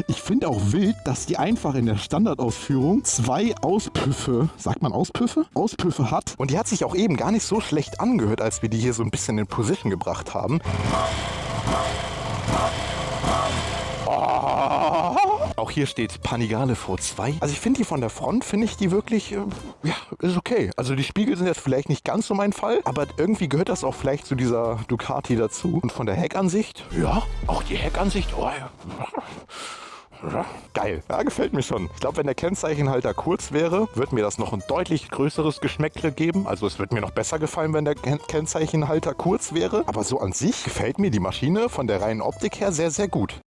Ich finde auch wild, dass die einfach in der Standardausführung 2 Auspüffe, sagt man Auspüffe? Auspüffe hat. Und die hat sich auch eben gar nicht so schlecht angehört, als wir die hier so ein bisschen in Position gebracht haben. Auch hier steht Panigale V2. Also ich finde die von der Front, finde ich die wirklich, ja, ist okay. Also die Spiegel sind jetzt vielleicht nicht ganz so mein Fall, aber irgendwie gehört das auch vielleicht zu dieser Ducati dazu. Und von der Heckansicht, ja, auch die Heckansicht, oh ja. Geil, ja, gefällt mir schon. Ich glaube, wenn der Kennzeichenhalter kurz wäre, würde mir das noch ein deutlich größeres Geschmäckle geben. Also es würde mir noch besser gefallen, wenn der Kennzeichenhalter kurz wäre. Aber so an sich gefällt mir die Maschine von der reinen Optik her sehr, sehr gut.